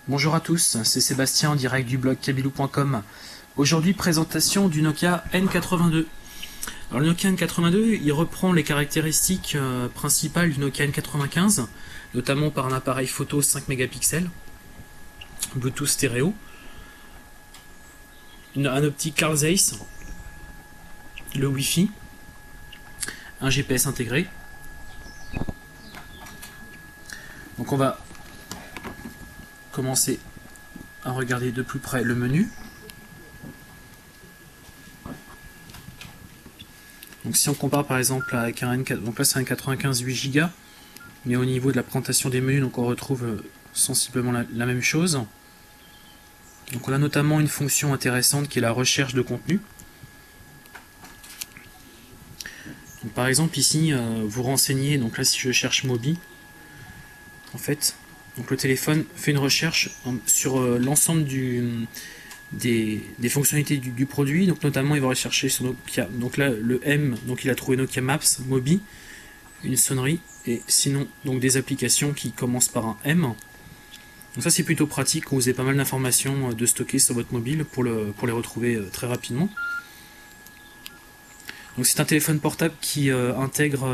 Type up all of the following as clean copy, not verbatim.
Bonjour à tous, c'est Sébastien en direct du blog kabilou.com. Aujourd'hui, présentation du Nokia N82. Alors le Nokia N82, il reprend les caractéristiques principales du Nokia N95, notamment par un appareil photo 5 mégapixels, Bluetooth stéréo, un optique Carl Zeiss, le Wi-Fi, un GPS intégré. Donc on va commencer à regarder de plus près le menu. Donc si on compare par exemple avec un N4, donc là c'est un 95 8 Go, mais au niveau de la présentation des menus, donc on retrouve sensiblement la même chose. Donc on a notamment une fonction intéressante qui est la recherche de contenu. Donc par exemple ici, vous renseignez, donc là si je cherche Mobi, en fait, donc le téléphone fait une recherche sur l'ensemble des fonctionnalités du produit, donc notamment il va rechercher sur Nokia, donc là le M, donc il a trouvé Nokia Maps, Mobi, une sonnerie, et sinon donc des applications qui commencent par un M. Donc ça c'est plutôt pratique quand vous avez pas mal d'informations de stocker sur votre mobile pour les retrouver très rapidement. Donc c'est un téléphone portable qui intègre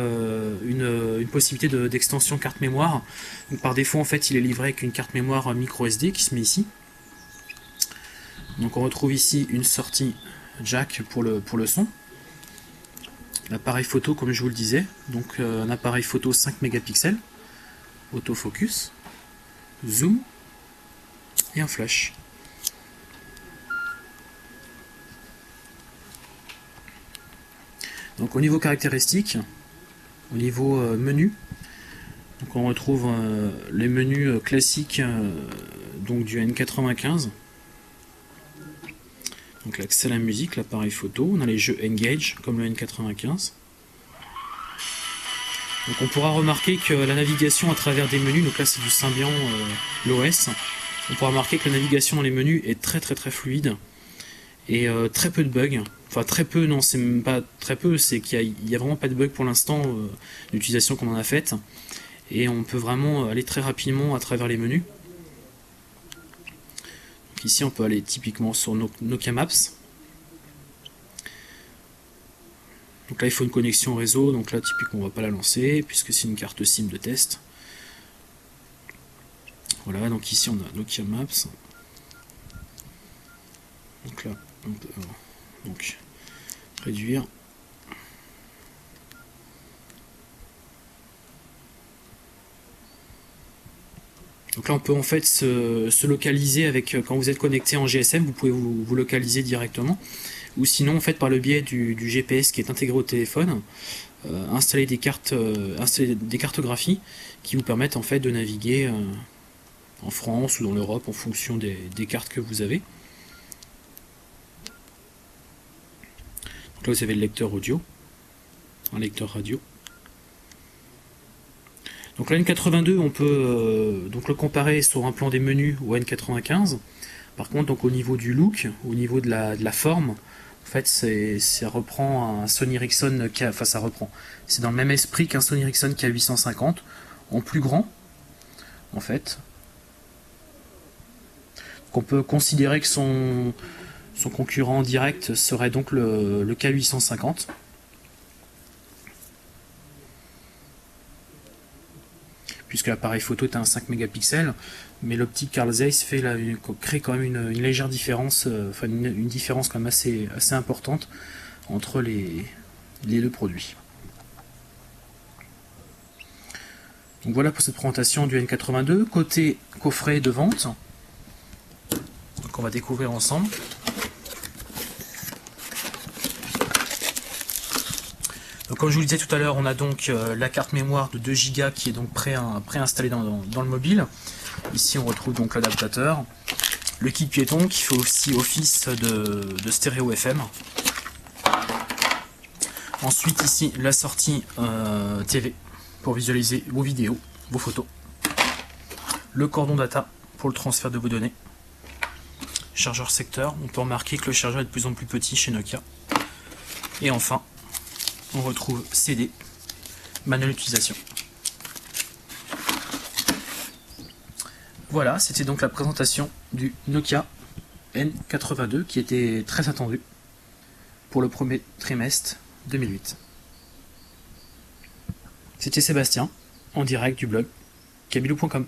une possibilité d'extension carte mémoire. Donc par défaut en fait il est livré avec une carte mémoire micro SD qui se met ici. Donc on retrouve ici une sortie jack pour le son. L'appareil photo comme je vous le disais, donc un appareil photo 5 mégapixels, autofocus, zoom et un flash. Donc au niveau caractéristiques, au niveau menu, donc on retrouve les menus classiques donc du N95. Donc l'accès à la musique, l'appareil photo, on a les jeux Engage comme le N95. Donc on pourra remarquer que la navigation à travers des menus, donc là c'est du Symbian l'OS, on pourra remarquer que la navigation dans les menus est très fluide et très peu de bugs. Enfin très peu, non c'est même pas très peu, c'est qu'il y a vraiment pas de bugs pour l'instant d'utilisation qu'on en a faite. Et on peut vraiment aller très rapidement à travers les menus. Donc ici on peut aller typiquement sur Nokia Maps. Donc là il faut une connexion réseau, donc là typiquement on va pas la lancer puisque c'est une carte SIM de test. Voilà, donc ici on a Nokia Maps. Donc là on peut donc réduire. Donc là on peut en fait se localiser avec, quand vous êtes connecté en GSM, vous pouvez vous localiser directement, ou sinon en fait par le biais du GPS qui est intégré au téléphone, installer des cartographies qui vous permettent en fait de naviguer en France ou dans l'Europe en fonction des cartes que vous avez. Donc là vous avez le lecteur audio, un lecteur radio. Donc la N82 on peut donc le comparer sur un plan des menus au N95. Par contre donc au niveau du look, au niveau de la forme, en fait ça reprend un Sony Ericsson c'est dans le même esprit qu'un Sony Ericsson K850 en plus grand en fait. Donc on peut considérer que son concurrent direct serait donc le K850. Puisque l'appareil photo est un 5 mégapixels, mais l'optique Carl Zeiss crée quand même une légère différence, enfin une différence quand même assez importante entre les deux produits. Donc voilà pour cette présentation du N82. Côté coffret de vente, donc on va découvrir ensemble. Donc comme je vous le disais tout à l'heure, on a donc la carte mémoire de 2 Go qui est donc préinstallée dans le mobile. Ici on retrouve donc l'adaptateur, le kit piéton qui fait aussi office de stéréo FM. Ensuite ici la sortie TV pour visualiser vos vidéos, vos photos. Le cordon data pour le transfert de vos données. Chargeur secteur, on peut remarquer que le chargeur est de plus en plus petit chez Nokia. Et enfin, on retrouve CD, manuel d'utilisation. Voilà, c'était donc la présentation du Nokia N82 qui était très attendu pour le premier trimestre 2008. C'était Sébastien, en direct du blog kabilou.com.